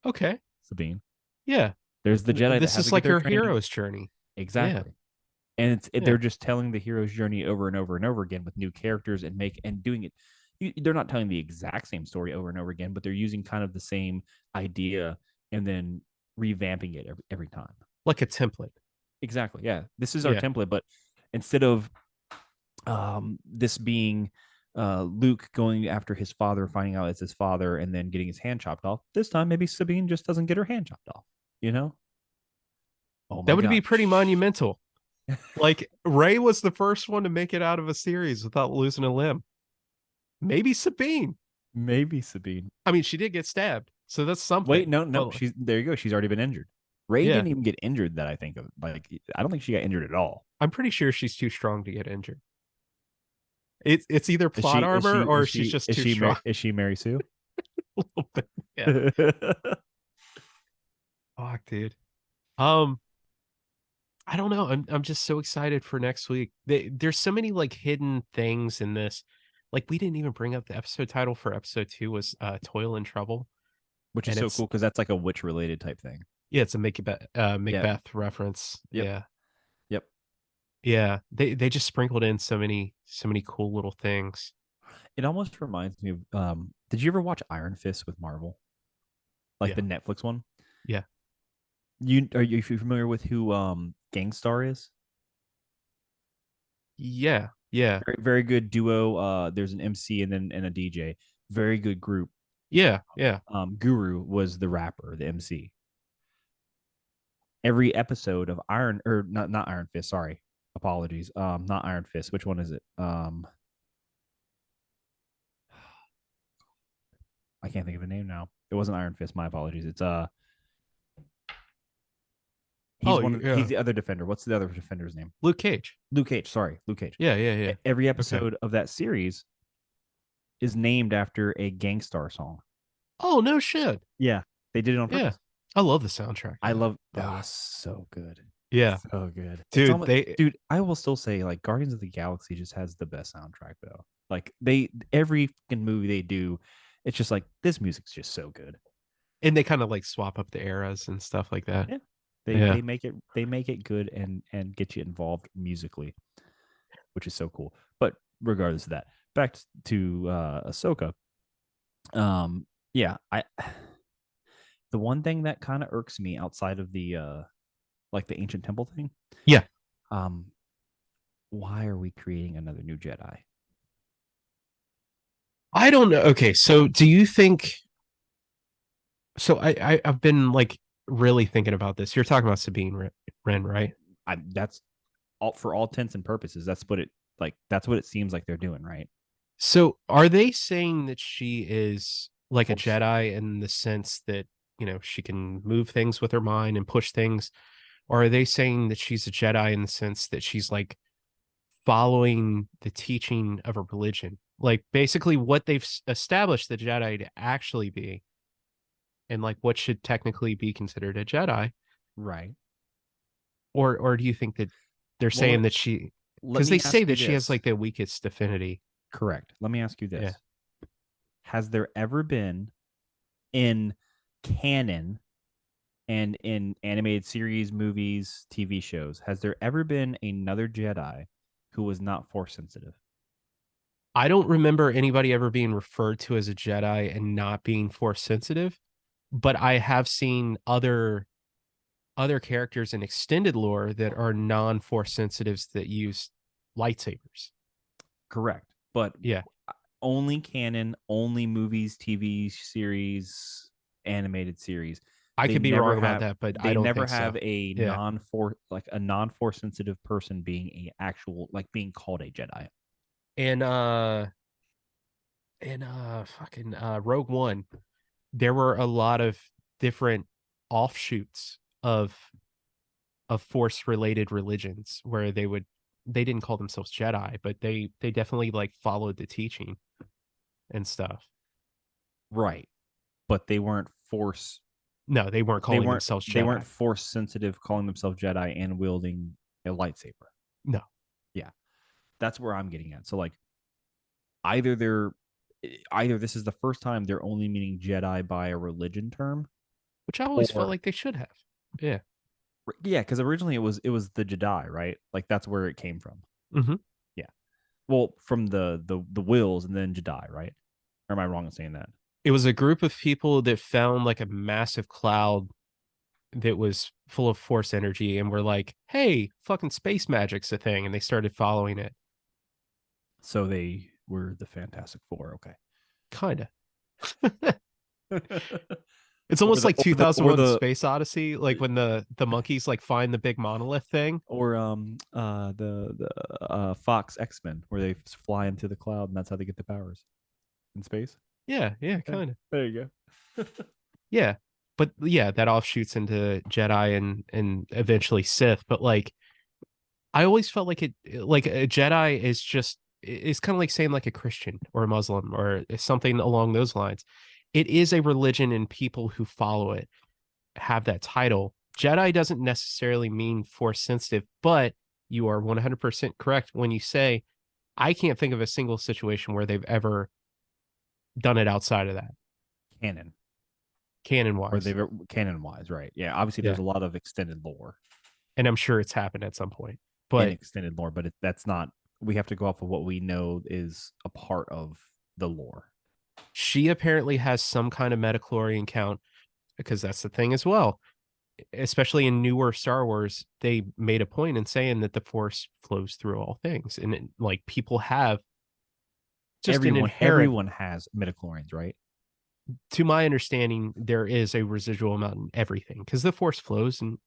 Okay. Sabine. Yeah. There's the Jedi. This that has is to like get their her training. hero's journey. Exactly. And they're just telling the hero's journey over and over and over again with new characters and doing it. They're not telling the exact same story over and over again, but they're using kind of the same idea and then revamping it every time. Like a template. Exactly. Yeah. This is our template, but instead of this being Luke going after his father, finding out it's his father, and then getting his hand chopped off, this time maybe Sabine just doesn't get her hand chopped off, you know? Oh, that would be pretty monumental. Like Rey was the first one to make it out of a series without losing a limb. Maybe Sabine. I mean, she did get stabbed, so that's something. Wait, no. She's there. You go. She's already been injured. Rey didn't even get injured. That I think of. Like, I don't think she got injured at all. I'm pretty sure she's too strong to get injured. It's either plot armor or she's just too strong. Is she Mary Sue? A little bit. Yeah. Fuck, dude. I don't know. I'm just so excited for next week. There's so many like hidden things in this. Like we didn't even bring up the episode title for episode 2 was Toil and Trouble. Which is so cool because that's like a witch related type thing. Yeah, it's a Macbeth reference. Yep. Yeah. Yep. Yeah. They just sprinkled in so many cool little things. It almost reminds me of did you ever watch Iron Fist with Marvel? Like the Netflix one? Yeah. Are you familiar with who Gangstar is? Yeah. Yeah. Very, very good duo. There's an MC and a DJ. Very good group. Yeah. Yeah. Guru was the rapper, the MC. Every episode of not Iron Fist, sorry. Apologies. Not Iron Fist. Which one is it? I can't think of a name now. It wasn't Iron Fist. My apologies. It's he's the other defender. What's the other defender's name? Luke Cage. Sorry, Luke Cage. Yeah. Every episode of that series is named after a Gangstar song. Oh, no shit. Yeah, they did it on purpose. Yeah. I love the soundtrack. I love that. So good. Yeah. So good. Dude, I will still say like Guardians of the Galaxy just has the best soundtrack though. Like every fucking movie they do, it's just like this music's just so good. And they kind of like swap up the eras and stuff like that. Yeah. They make it good and get you involved musically, which is so cool. But regardless of that, back to Ahsoka. The one thing that kind of irks me outside of the like the ancient temple thing. Yeah. Why are we creating another new Jedi? I don't know. Okay, so do you think so I've been like really thinking about this. You're talking about Sabine Wren, right? That's all for all intents and purposes. That's what it seems like they're doing, right? So are they saying that she is like a Jedi in the sense that, you know, she can move things with her mind and push things? Or are they saying that she's a Jedi in the sense that she's like following the teaching of a religion? Like basically what they've established the Jedi to actually be, and like what should technically be considered a Jedi, right? Or do you think that they're saying that she, because they say that she has like the weakest affinity? Correct. Let me ask you this: has there ever been in canon and in animated series, movies, TV shows, has there ever been another Jedi who was not force sensitive. I don't remember anybody ever being referred to as a Jedi and not being force sensitive, but I have seen other characters in extended lore that are non-force sensitives that use lightsabers. Correct. But Yeah. only canon, only movies, TV series, animated series. I They could be never wrong about have that, but they I don't never think so. have a Yeah. non-force sensitive person being a actual, like, being called a Jedi. And fucking Rogue One, there were a lot of different offshoots of force related religions where they didn't call themselves Jedi, but they definitely like followed the teaching and stuff. Right. But they weren't force No, they weren't calling themselves Jedi. they weren't force sensitive calling themselves Jedi and wielding a lightsaber. No. Yeah. That's where I'm getting at. So like either this is the first time they're only meaning Jedi by a religion term, Which I always felt or like they should have. Yeah. yeah, because originally it was the Jedi, right? Like that's where it came from. Mm-hmm. Yeah. Well, from the wills and then Jedi, right? Or am I wrong in saying that? It was a group of people that found like a massive cloud that was full of force energy and were like, hey, fucking space magic's a thing. And they started following it. So they were the Fantastic Four. Okay. Kind of. It's almost like 2001 Space Odyssey, like when the monkeys like find the big monolith thing. Or the Fox X-Men, where they fly into the cloud and that's how they get the powers in space. Yeah, kind of. There you go. Yeah. But yeah, that offshoots into Jedi and eventually Sith. But like I always felt like like a Jedi is just it's kind of like saying like a Christian or a Muslim or something along those lines. It is a religion and people who follow it have that title. Jedi doesn't necessarily mean force sensitive, but you are 100% correct when you say I can't think of a single situation where they've ever done it outside of that. Canon Or wise. they've canon wise, right? Yeah, obviously there's a lot of extended lore. And I'm sure it's happened at some point. In But extended lore, but that's not, we have to go off of what we know is a part of the lore. she apparently has some kind of metachlorian count because that's the thing as well. Especially in newer Star Wars, they made a point in saying that the Force flows through all things, and like people have just everyone has midichlorians, right? To my understanding, there is a residual amount in everything because the Force flows and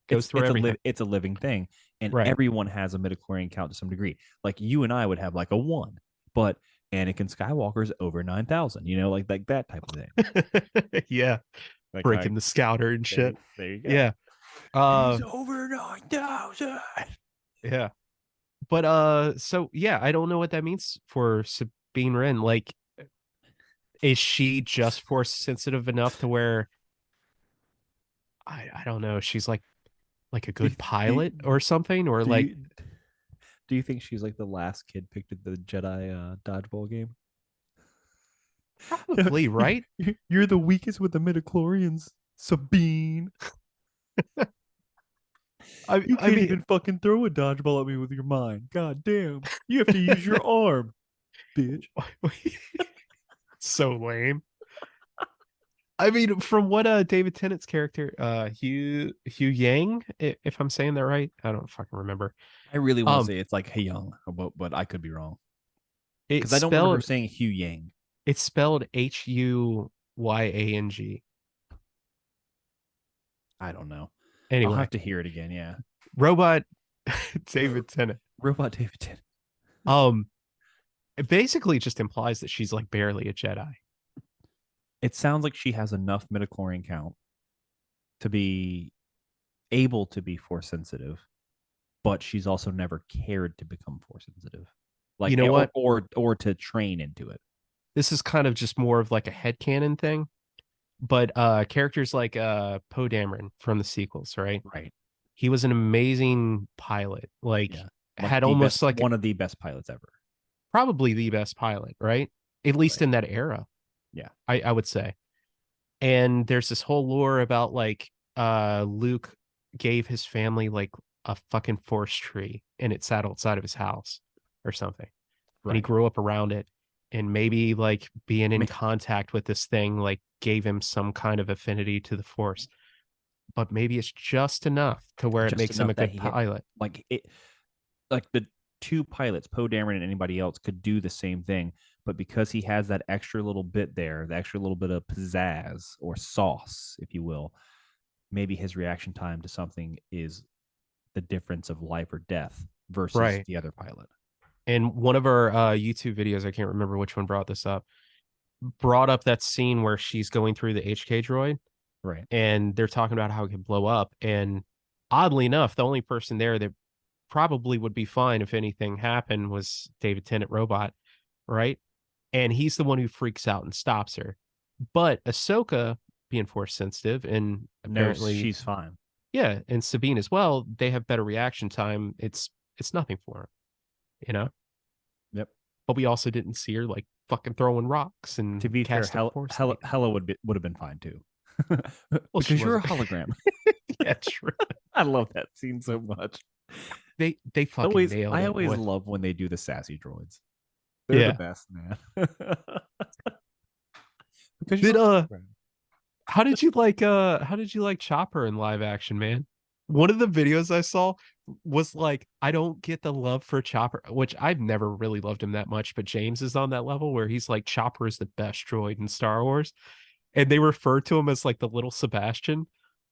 goes through everything. It's a living thing, and right. Everyone has a midichlorian count to some degree. Like you and I would have like a 1, but Anakin Skywalker's over 9,000. You know, like that type of thing. Yeah, like breaking the scouter and shit. There you go. Yeah, he's over 9,000. Yeah, but so yeah, I don't know what that means for Sabine Wren. Like, is she just force sensitive enough to where I don't know, she's like a good pilot or something, or like do you think she's like the last kid picked at the Jedi dodgeball game? Probably, right? You're the weakest with the midichlorians, Sabine. You can't even fucking throw a dodgeball at me with your mind. God damn. You have to use your arm, bitch. So lame. I mean, from what David Tennant's character, Hugh Yang, if I'm saying that right, I don't fucking remember. I really want to say it's like Hyung, but I could be wrong. Because I don't remember saying Hugh Yang. It's spelled Huyang. I don't know. Anyway, I'll have to hear it again. Yeah. Robot David Tennant. Robot David Tennant. It basically just implies that she's like barely a Jedi. It sounds like she has enough midichlorian count to be able to be force sensitive, but she's also never cared to become force sensitive. Like, you know what? Or to train into it. This is kind of just more of like a headcanon thing. But characters like Poe Dameron from the sequels, right? Right. He was an amazing pilot. Like had almost like one of the best pilots ever. Probably the best pilot, right? At least in that era. Yeah. I would say. And there's this whole lore about like Luke gave his family like a fucking force tree and it sat outside of his house or something. And he Right. grew up around it. And maybe like being in contact with this thing like gave him some kind of affinity to the Force. But maybe it's just enough to where it Just makes him a enough that good he had, pilot. like it, like the two pilots, Poe Dameron and anybody else, could do the same thing, but because he has that extra little bit there, the extra little bit of pizzazz or sauce, if you will, maybe his reaction time to something is the difference of life or death versus Right. the other pilot. And one of our YouTube videos, I can't remember which one brought this up, brought up that scene where she's going through the HK droid Right. and they're talking about how it can blow up. And oddly enough, the only person there that probably would be fine if anything happened was David Tennant robot, right? And he's the one who freaks out and stops her. But Ahsoka, being force sensitive, and No, apparently she's fine. yeah, and Sabine as well, they have better reaction time. It's nothing for her, you know. Yep. But we also didn't see her like fucking throwing rocks and To be fair, casting force. Hella would have been fine too. Well, she because you're a wasn't. hologram. Yeah, true. I love that scene so much. They fucking nailed it. I always with- love when they do the sassy droids. They're Yeah. the best, man. Because Did you're a hologram. how did you like Chopper in live action, man? One of the videos I saw was like, I don't get the love for Chopper, which I've never really loved him that much, but James is on that level where he's like, Chopper is the best droid in Star Wars. And they refer to him as like the little Sebastian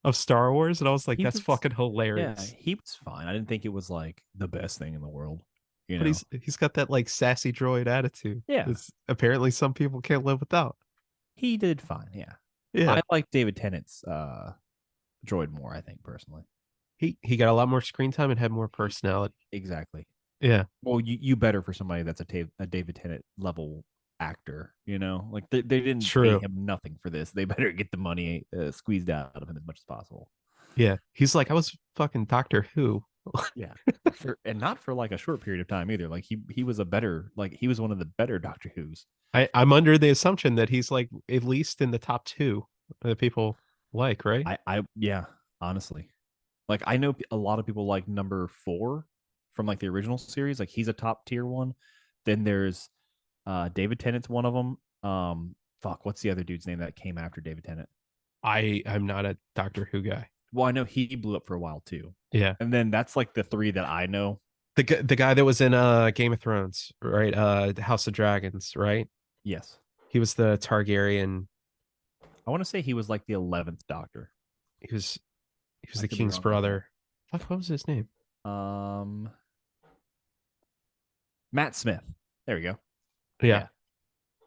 of Star Wars. And I was like, He that's was- fucking Yeah, hilarious. he was fine. I didn't think it was like the best thing in the world. You But know, he's got that like sassy droid attitude. Yeah. It's apparently some people can't live without. he did fine. Yeah. Yeah. I like David Tennant's droid more, I think, personally. He got a lot more screen time and had more personality. Exactly. Yeah. Well, you better for somebody that's a David Tennant level actor, you know? Like they didn't True. pay him nothing for this. They better get the money squeezed out of him as much as possible. Yeah. He's like, I was fucking Doctor Who. Yeah. And not for like a short period of time either. Like he was he was one of the better Doctor Who's. I'm under the assumption that he's like at least in the top 2 that people like, right? Yeah, honestly. Like I know a lot of people like number 4 from like the original series. Like he's a top tier one. Then there's David Tennant's one of them. What's the other dude's name that came after David Tennant? I'm not a Doctor Who guy. Well, I know he blew up for a while too. Yeah. And then that's like the 3 that I know. The guy that was in Game of Thrones, right? House of Dragons, right? Yes. He was the Targaryen. I want to say he was like the 11th Doctor. He was I the could be king's wrong. brother. Fuck, what was his name? Matt Smith. There we go. Yeah.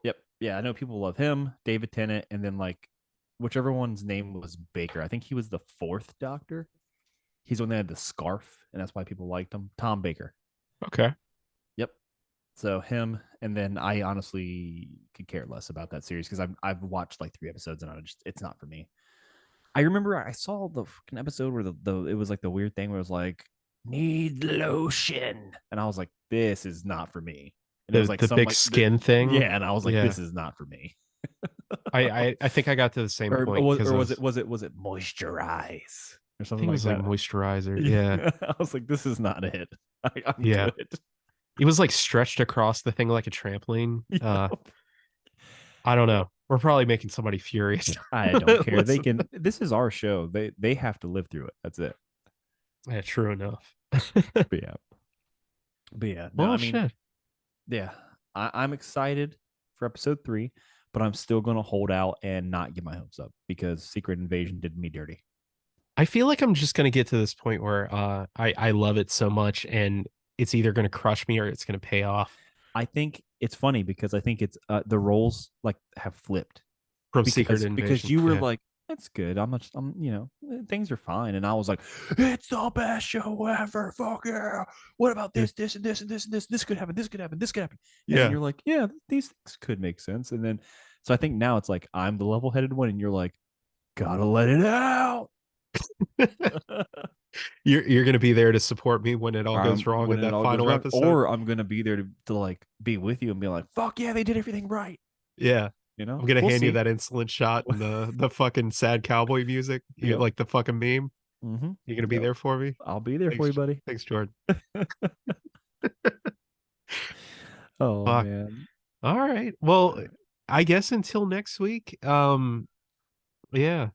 Yep. Yeah, I know people love him, David Tennant, and then like whichever one's name was Baker. I think he was the 4th Doctor. He's the one that had the scarf, and that's why people liked him. Tom Baker. Okay. Yep. So him, and then I honestly could care less about that series because I've watched like 3 episodes and it's not for me. I remember I saw the fucking episode where it was like the weird thing where it was like need lotion, and I was like, this is not for me. And it was like the some big like, skin thing. Yeah, and I was like, Yeah. this is not for me. I think I got to the same Or, point. was, 'cause or I was it moisturize or I something think it like was that? like moisturizer. Yeah. I was like, this is not it. I'm Yeah. good. It was like stretched across the thing like a trampoline. I don't know. We're probably making somebody furious. I don't care. They Listen. can. This is our show. They have to live through it. That's it. Yeah, true enough. But yeah. No, Well, I mean, shit. yeah. I'm excited for episode 3, but I'm still gonna hold out and not get my hopes up because Secret Invasion did me dirty. I feel like I'm just gonna get to this point where I love it so much and it's either gonna crush me or it's gonna pay off. I think it's funny because I think it's the roles like have flipped From Secret Invasion. because you were yeah. like, that's good. I'm things are fine, and I was like, it's the best show ever. Fuck yeah! What about this, this, and this, and this, and this? This could happen. This could happen. This could happen. And Yeah. you're like, yeah, these things could make sense. And then, so I think now it's like I'm the level-headed one, and you're like, gotta let it out. You're gonna be there to support me when it all goes wrong When in it that all goes final wrong, episode. or I'm gonna be there to like be with you and be like, fuck yeah, they did everything right. Yeah. You know, I'm gonna We'll hand you see. that insulin shot and the fucking sad cowboy music. You Yeah. get like the fucking meme. Mm-hmm. You gonna be there for me? I'll be there Thanks, for you, buddy. Thanks, Jordan. Oh Fuck. man. All right. Well, I guess until next week. Yeah.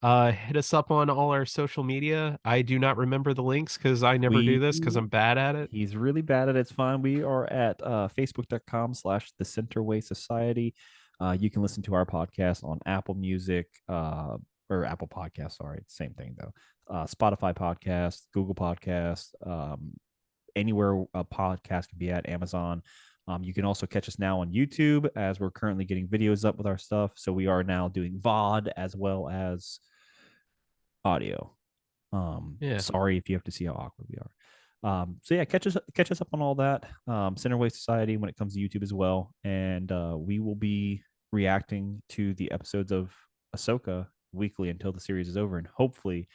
Hit us up on all our social media. I do not remember the links because I never do this because I'm bad at it. He's really bad at it. It's fine. We are at facebook.com/the Centerway Society. You can listen to our podcast on Apple Music, or Apple Podcasts. Sorry, same thing though. Spotify podcast, Google Podcast, anywhere a podcast can be at, Amazon. You can also catch us now on YouTube as we're currently getting videos up with our stuff. So we are now doing VOD as well as audio. Yeah. Sorry if you have to see how awkward we are. So yeah, catch us up on all that. Centerway Society when it comes to YouTube as well, and we will be reacting to the episodes of Ahsoka weekly until the series is over, and hopefully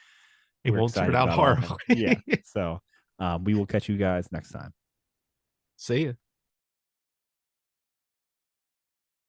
It we're won't turn excited out about all of horribly. them. Yeah. So we will catch you guys next time. See ya.